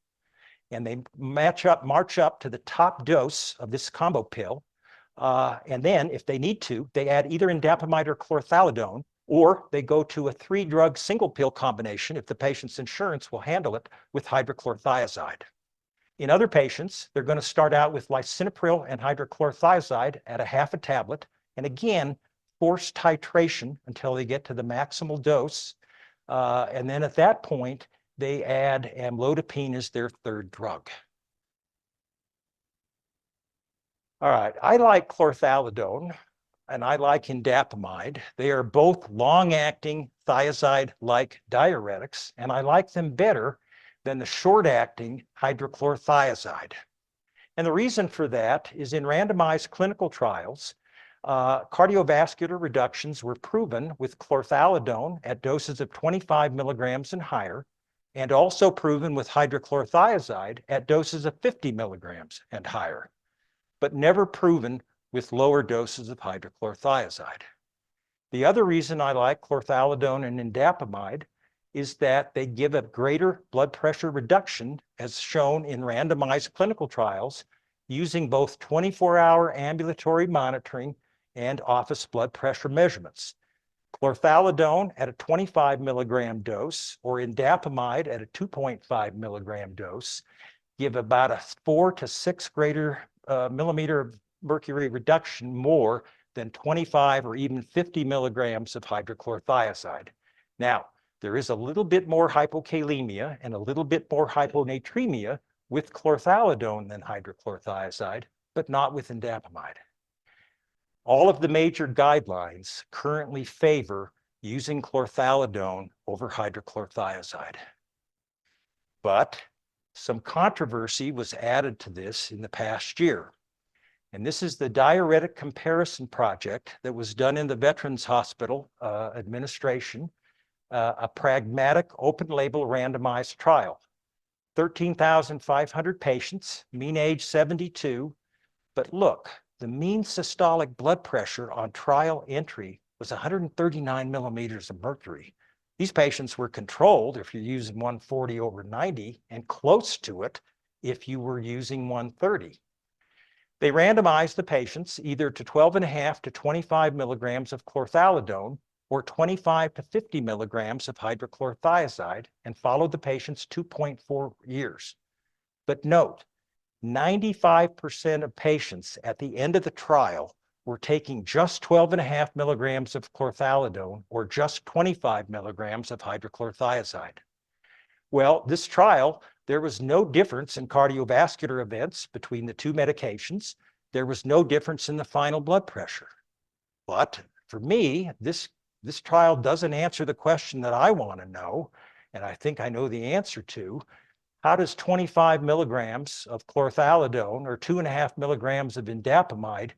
And they march up to the top dose of this combo pill. And then if they need to, they add either indapamide or chlorthalidone, or they go to a 3-drug single pill combination if the patient's insurance will handle it with hydrochlorothiazide. In other patients, they're going to start out with lisinopril and hydrochlorothiazide at a half a tablet, and again, forced titration until they get to the maximal dose. And then at that point, they add amlodipine as their 3rd drug. All right, I like chlorthalidone and I like indapamide. They are both long-acting thiazide-like diuretics, and I like them better than the short-acting hydrochlorothiazide. And the reason for that is in randomized clinical trials, cardiovascular reductions were proven with chlorthalidone at doses of 25 milligrams and higher, and also proven with hydrochlorothiazide at doses of 50 milligrams and higher, but never proven with lower doses of hydrochlorothiazide. The other reason I like chlorthalidone and indapamide is that they give a greater blood pressure reduction as shown in randomized clinical trials using both 24-hour ambulatory monitoring and office blood pressure measurements. Chlorthalidone at a 25 milligram dose or indapamide at a 2.5 milligram dose give about a 4 to 6 greater millimeter of mercury reduction more than 25 or even 50 milligrams of hydrochlorothiazide. Now, there is a little bit more hypokalemia and a little bit more hyponatremia with chlorthalidone than hydrochlorothiazide, but not with indapamide. All of the major guidelines currently favor using chlorthalidone over hydrochlorothiazide. But some controversy was added to this in the past year. And this is the diuretic comparison project that was done in the Veterans Hospital Administration, a pragmatic open label randomized trial. 13,500 patients, mean age 72. But look, the mean systolic blood pressure on trial entry was 139 millimeters of mercury. These patients were controlled if you're using 140 over 90 and close to it if you were using 130. They randomized the patients either to 12.5 to 25 milligrams of chlorthalidone or 25 to 50 milligrams of hydrochlorothiazide and followed the patients 2.4 years. But note, 95% of patients at the end of the trial were taking just 12.5 milligrams of chlorthalidone or just 25 milligrams of hydrochlorothiazide. Well, this trial, there was no difference in cardiovascular events between the two medications. There was no difference in the final blood pressure. But for me, this trial doesn't answer the question that I want to know, and I think I know the answer to. How does 25 milligrams of chlorthalidone or 2.5 milligrams of indapamide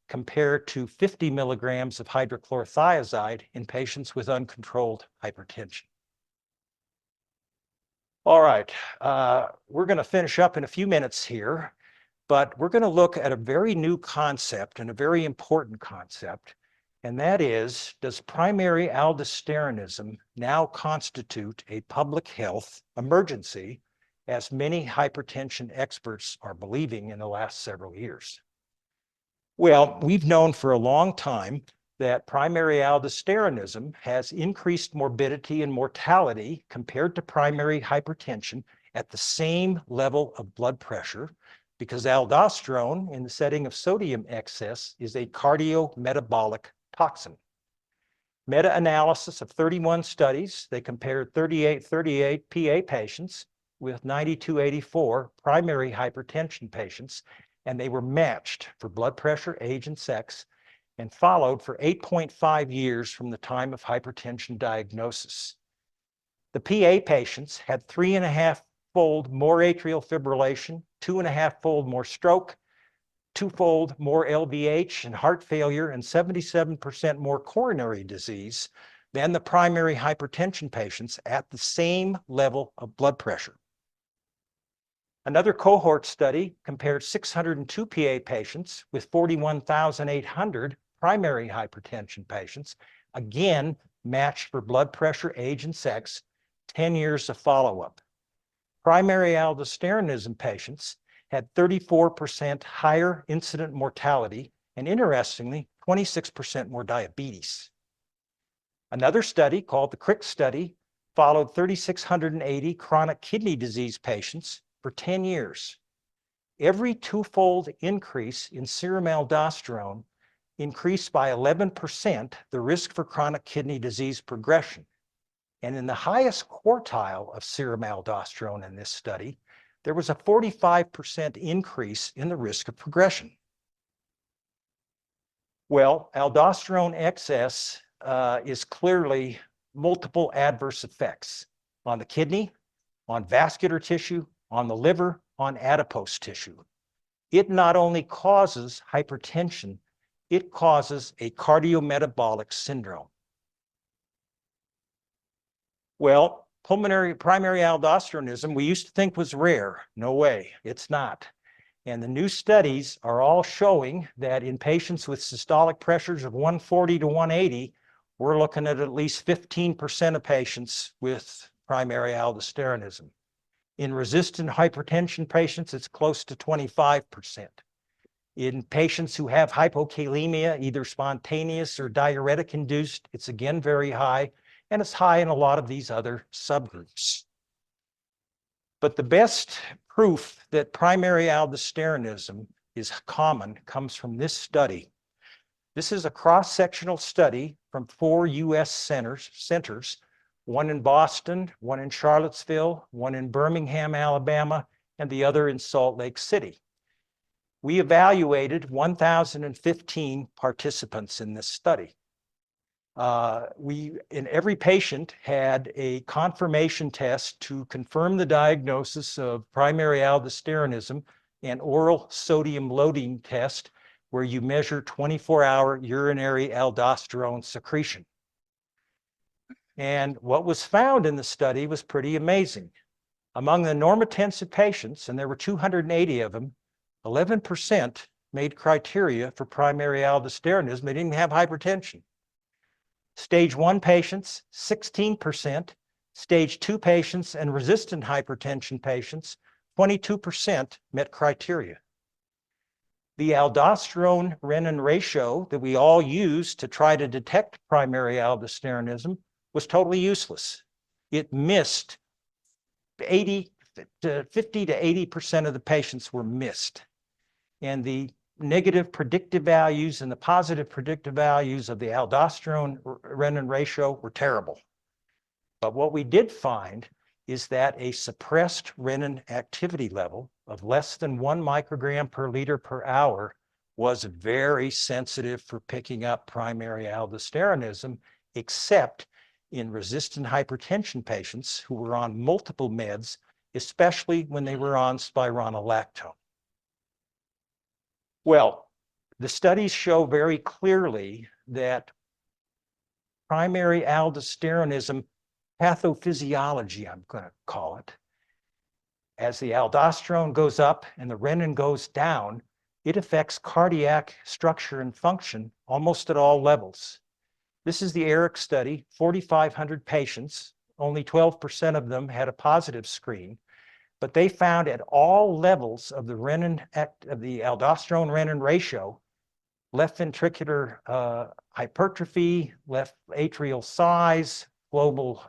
compare to 50 milligrams of hydrochlorothiazide in patients with uncontrolled hypertension? All right, we're going to finish up in a few minutes here, but we're going to look at a very new concept and a very important concept, and that is, does primary aldosteronism now constitute a public health emergency, as many hypertension experts are believing in the last several years? Well, we've known for a long time that primary aldosteronism has increased morbidity and mortality compared to primary hypertension at the same level of blood pressure, because aldosterone in the setting of sodium excess is a cardiometabolic toxin. Meta-analysis of 31 studies, they compared 38 PA patients with 9284 primary hypertension patients, and they were matched for blood pressure, age, and sex, and followed for 8.5 years from the time of hypertension diagnosis. The PA patients had 3.5-fold more atrial fibrillation, 2.5-fold more stroke, 2-fold more LVH and heart failure, and 77% more coronary disease than the primary hypertension patients at the same level of blood pressure. Another cohort study compared 602 PA patients with 41,800 primary hypertension patients, again matched for blood pressure, age, and sex, 10 years of follow-up. Primary aldosteronism patients had 34% higher incident mortality and, interestingly, 26% more diabetes. Another study called the CRIC study followed 3,680 chronic kidney disease patients for 10 years. Every 2-fold increase in serum aldosterone increased by 11% the risk for chronic kidney disease progression. And in the highest quartile of serum aldosterone in this study, there was a 45% increase in the risk of progression. Well, aldosterone excess is clearly multiple adverse effects on the kidney, on vascular tissue, on the liver, on adipose tissue. It not only causes hypertension, it causes a cardiometabolic syndrome. Well, primary aldosteronism, we used to think was rare. No way, it's not. And the new studies are all showing that in patients with systolic pressures of 140 to 180, we're looking at least 15% of patients with primary aldosteronism. In resistant hypertension patients, it's close to 25%. In patients who have hypokalemia, either spontaneous or diuretic induced, it's again very high, and it's high in a lot of these other subgroups. But the best proof that primary aldosteronism is common comes from this study. This is a cross-sectional study from 4 US centers, one in Boston, one in Charlottesville, one in Birmingham, Alabama, and the other in Salt Lake City. We evaluated 1,015 participants in this study. In every patient had a confirmation test to confirm the diagnosis of primary aldosteronism, and oral sodium loading test where you measure 24-hour urinary aldosterone secretion. And what was found in the study was pretty amazing. Among the normotensive patients, and there were 280 of them, 11% made criteria for primary aldosteronism. They didn't have hypertension. Stage 1 patients, 16%. Stage 2 patients and resistant hypertension patients, 22% met criteria. The aldosterone-renin ratio that we all use to try to detect primary aldosteronism was totally useless. It missed 50 to 80% of the patients were missed. And the negative predictive values and the positive predictive values of the aldosterone-renin ratio were terrible. But what we did find is that a suppressed renin activity level of less than 1 microgram per liter per hour was very sensitive for picking up primary aldosteronism, except in resistant hypertension patients who were on multiple meds, especially when they were on spironolactone. Well, the studies show very clearly that primary aldosteronism pathophysiology, I'm going to call it, as the aldosterone goes up and the renin goes down, it affects cardiac structure and function almost at all levels. This is the ERIC study, 4,500 patients, only 12% of them had a positive screen, but they found at all levels of the aldosterone-renin ratio, left ventricular hypertrophy, left atrial size, global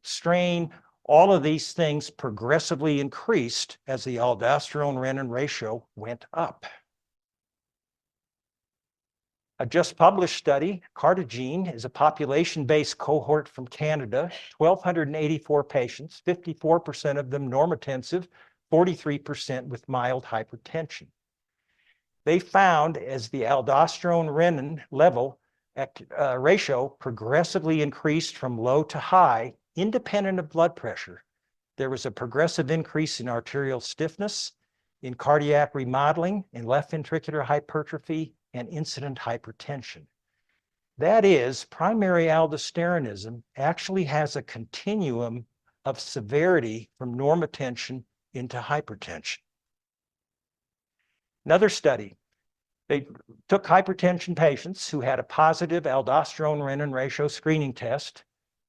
strain, all of these things progressively increased as the aldosterone-renin ratio went up. A just published study, Cardiovascular, is a population-based cohort from Canada, 1,284 patients, 54% of them normotensive, 43% with mild hypertension. They found as the aldosterone-renin level ratio progressively increased from low to high, independent of blood pressure, there was a progressive increase in arterial stiffness, in cardiac remodeling, in left ventricular hypertrophy, and incident hypertension. That is, primary aldosteronism actually has a continuum of severity from normotension into hypertension. Another study, they took hypertension patients who had a positive aldosterone-renin ratio screening test.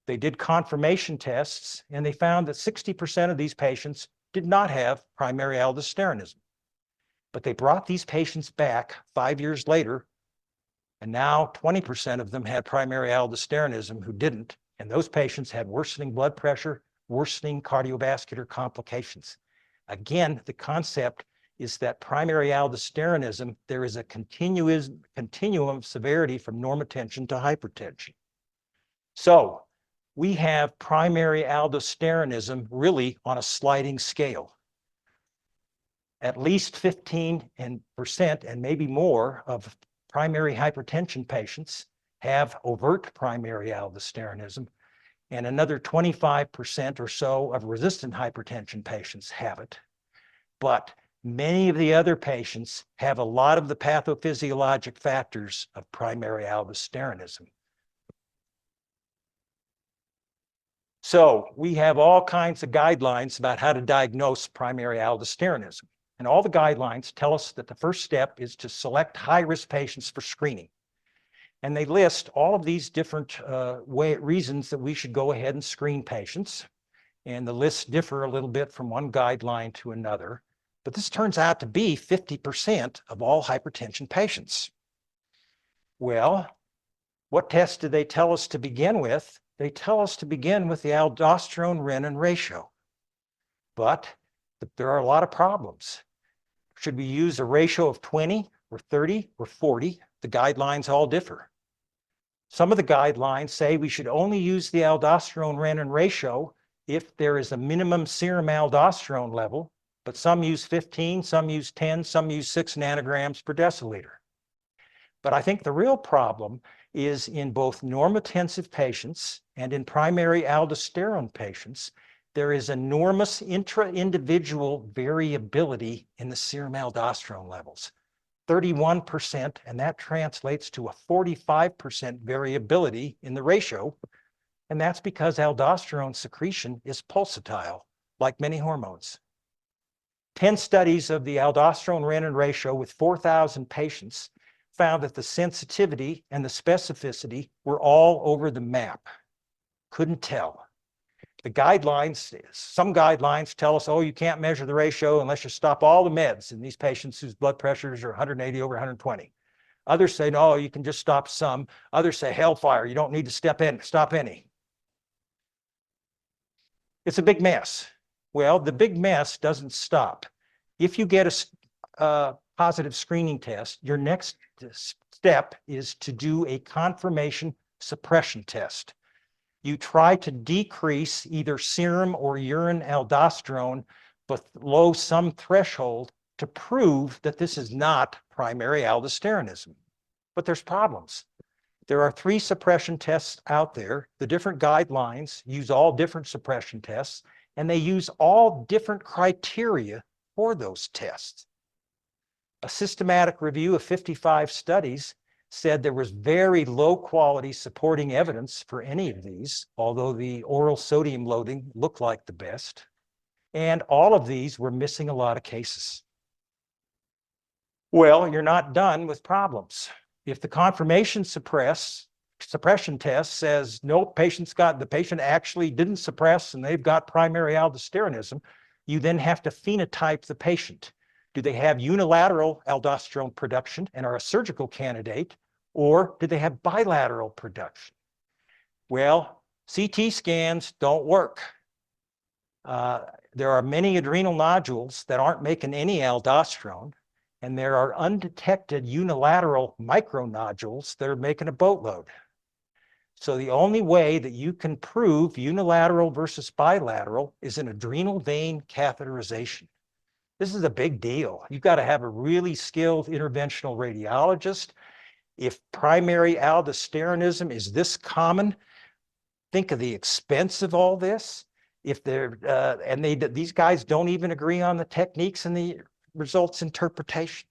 They did confirmation tests, and they found that 60% of these patients did not have primary aldosteronism. But they brought these patients back 5 years later, and now 20% of them had primary aldosteronism who didn't, and those patients had worsening blood pressure, worsening cardiovascular complications. Again, the concept is that primary aldosteronism, there is a continuum of severity from normotension to hypertension. So we have primary aldosteronism really on a sliding scale. at least 15% and maybe more of primary hypertension patients have overt primary aldosteronism, and another 25% or so of resistant hypertension patients have it. But many of the other patients have a lot of the pathophysiologic factors of primary aldosteronism. So we have all kinds of guidelines about how to diagnose primary aldosteronism. And all the guidelines tell us that the first step is to select high-risk patients for screening. And they list all of these different reasons that we should go ahead and screen patients. And the lists differ a little bit from one guideline to another. But this turns out to be 50% of all hypertension patients. Well, what tests do they tell us to begin with? They tell us to begin with the aldosterone-renin ratio. But there are a lot of problems. Should we use a ratio of 20 or 30 or 40? The guidelines all differ. Some of the guidelines say we should only use the aldosterone-renin ratio if there is a minimum serum aldosterone level, but some use 15, some use 10, some use 6 nanograms per deciliter. But I think the real problem is in both normotensive patients and in primary aldosterone patients, there is enormous intra-individual variability in the serum aldosterone levels. 31%, and that translates to a 45% variability in the ratio, and that's because aldosterone secretion is pulsatile, like many hormones. 10 studies of the aldosterone-renin ratio with 4,000 patients found that the sensitivity and the specificity were all over the map. Couldn't tell. The guidelines, some guidelines tell us, oh, you can't measure the ratio unless you stop all the meds in these patients whose blood pressures are 180 over 120. Others say, no, you can just stop some. Others say, hellfire, you don't need to stop any. It's a big mess. Well, the big mess doesn't stop. If you get a positive screening test, your next step is to do a confirmation suppression test. You try to decrease either serum or urine aldosterone below some threshold to prove that this is not primary aldosteronism. But there's problems. There are 3 suppression tests out there. The different guidelines use all different suppression tests, and they use all different criteria for those tests. A systematic review of 55 studies said there was very low quality supporting evidence for any of these, although the oral sodium loading looked like the best. And all of these were missing a lot of cases. Well, you're not done with problems. If the confirmation suppression test says, no, the patient actually didn't suppress and they've got primary aldosteronism, you then have to phenotype the patient. Do they have unilateral aldosterone production and are a surgical candidate, or do they have bilateral production? Well, CT scans don't work. There are many adrenal nodules that aren't making any aldosterone, and there are undetected unilateral micronodules that are making a boatload. So the only way that you can prove unilateral versus bilateral is an adrenal vein catheterization. This is a big deal. You've got to have a really skilled interventional radiologist. If primary aldosteronism is this common, think of the expense of all this. If these guys don't even agree on the techniques and the results interpretation.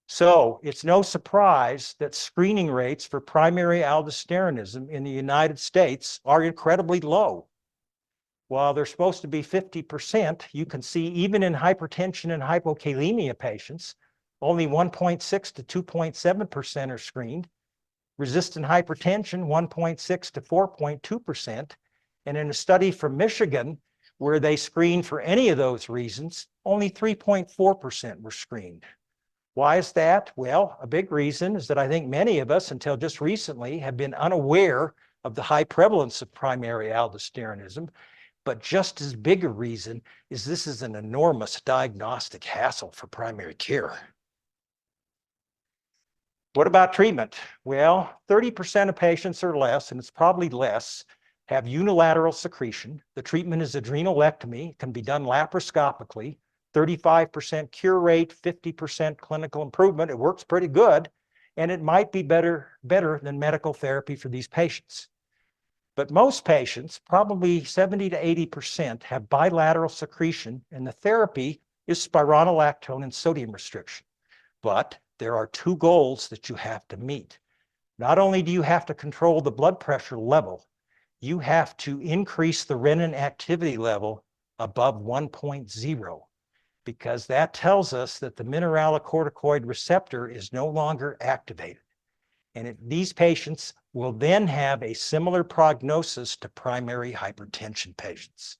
So it's no surprise that screening rates for primary aldosteronism in the United States are incredibly low. While they're supposed to be 50%, you can see even in hypertension and hypokalemia patients, only 1.6 to 2.7% are screened. Resistant hypertension, 1.6 to 4.2%. And in a study from Michigan, where they screened for any of those reasons, only 3.4% were screened. Why is that? Well, a big reason is that I think many of us, until just recently, have been unaware of the high prevalence of primary aldosteronism. But just as big a reason is this is an enormous diagnostic hassle for primary care. What about treatment? Well, 30% of patients or less, and it's probably less, have unilateral secretion. The treatment is adrenalectomy. It can be done laparoscopically. 35% cure rate, 50% clinical improvement. It works pretty good, and it might be better than medical therapy for these patients. But most patients, probably 70 to 80%, have bilateral secretion, and the therapy is spironolactone and sodium restriction. But there are two goals that you have to meet. Not only do you have to control the blood pressure level, you have to increase the renin activity level above 1.0, because that tells us that the mineralocorticoid receptor is no longer activated. And these patients will then have a similar prognosis to primary hypertension patients.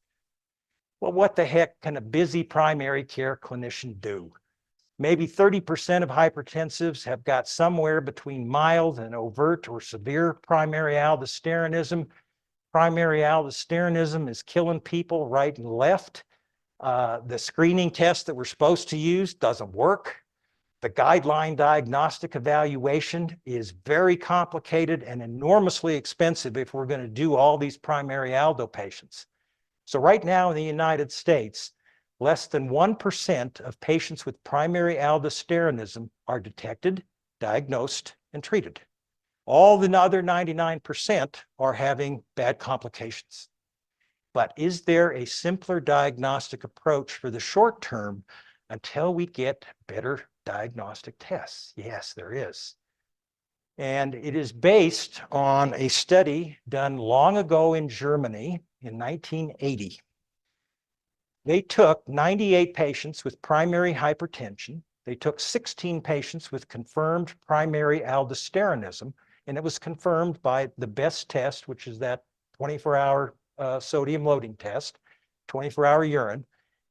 Well, what the heck can a busy primary care clinician do? Maybe 30% of hypertensives have got somewhere between mild and overt or severe primary aldosteronism. Primary aldosteronism is killing people right and left. The screening test that we're supposed to use doesn't work. The guideline diagnostic evaluation is very complicated and enormously expensive if we're going to do all these primary aldo patients. So right now in the United States, less than 1% of patients with primary aldosteronism are detected, diagnosed, and treated. All the other 99% are having bad complications. But is there a simpler diagnostic approach for the short term until we get better diagnostic tests? Yes, there is. And it is based on a study done long ago in Germany in 1980. They took 98 patients with primary hypertension. They took 16 patients with confirmed primary aldosteronism, and it was confirmed by the best test, which is that 24-hour sodium loading test, 24-hour urine.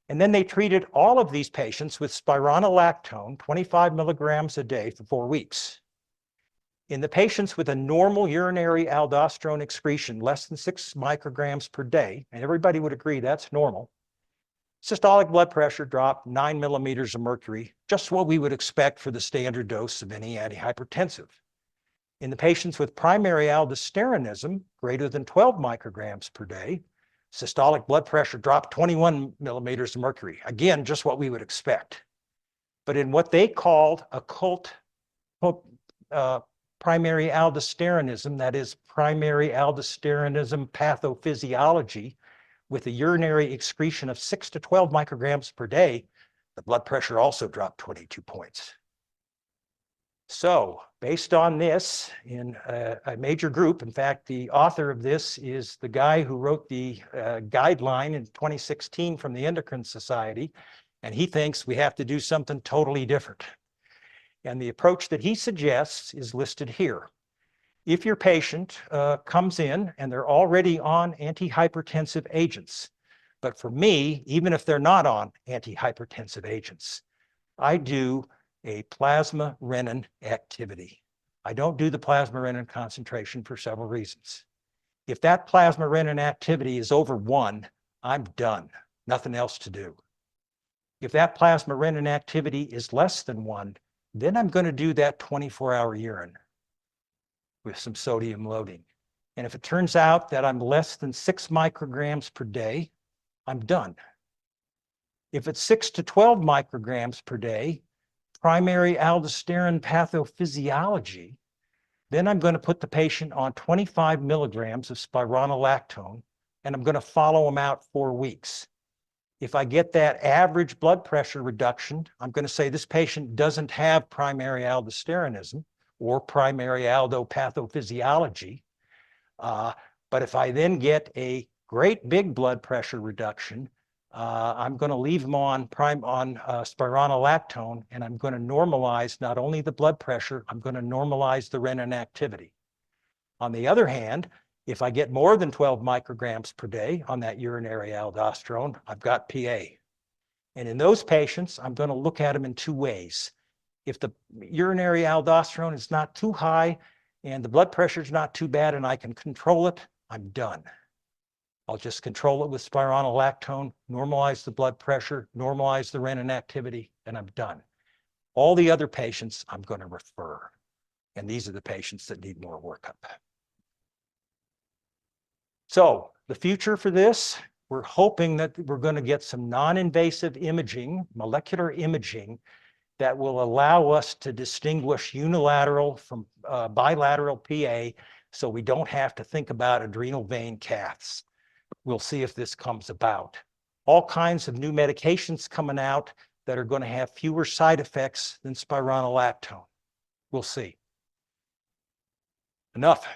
And then they treated all of these patients with spironolactone, 25 milligrams a day for 4 weeks. In the patients with a normal urinary aldosterone excretion, less than 6 micrograms per day, and everybody would agree that's normal, systolic blood pressure dropped 9 millimeters of mercury, just what we would expect for the standard dose of any antihypertensive. In the patients with primary aldosteronism, greater than 12 micrograms per day, systolic blood pressure dropped 21 millimeters of mercury. Again, just what we would expect. But in what they called occult primary aldosteronism, that is primary aldosteronism pathophysiology, with a urinary excretion of 6 to 12 micrograms per day, the blood pressure also dropped 22 points. So based on this, in a major group, in fact, the author of this is the guy who wrote the guideline in 2016 from the Endocrine Society, and he thinks we have to do something totally different. And the approach that he suggests is listed here. If your patient comes in and they're already on antihypertensive agents, but for me, even if they're not on antihypertensive agents, I do a plasma renin activity. I don't do the plasma renin concentration for several reasons. If that plasma renin activity is over 1, I'm done. Nothing else to do. If that plasma renin activity is less than 1, then I'm going to do that 24-hour urine with some sodium loading. And if it turns out that I'm less than 6 micrograms per day, I'm done. If it's 6 to 12 micrograms per day, primary aldosterone pathophysiology, then I'm going to put the patient on 25 milligrams of spironolactone, and I'm going to follow them out 4 weeks. If I get that average blood pressure reduction, I'm going to say this patient doesn't have primary aldosteronism or primary aldo pathophysiology. But if I then get a great big blood pressure reduction, I'm going to leave them on spironolactone, and I'm going to normalize not only the blood pressure, I'm going to normalize the renin activity. On the other hand, if I get more than 12 micrograms per day on that urinary aldosterone, I've got PA. And in those patients, I'm going to look at them in 2 ways. If the urinary aldosterone is not too high and the blood pressure is not too bad and I can control it, I'm done. I'll just control it with spironolactone, normalize the blood pressure, normalize the renin activity, and I'm done. All the other patients, I'm going to refer. And these are the patients that need more workup. So the future for this, we're hoping that we're going to get some non-invasive imaging, molecular imaging, that will allow us to distinguish unilateral from bilateral PA, so we don't have to think about adrenal vein caths. We'll see if this comes about. All kinds of new medications coming out that are going to have fewer side effects than spironolactone. We'll see. Enough.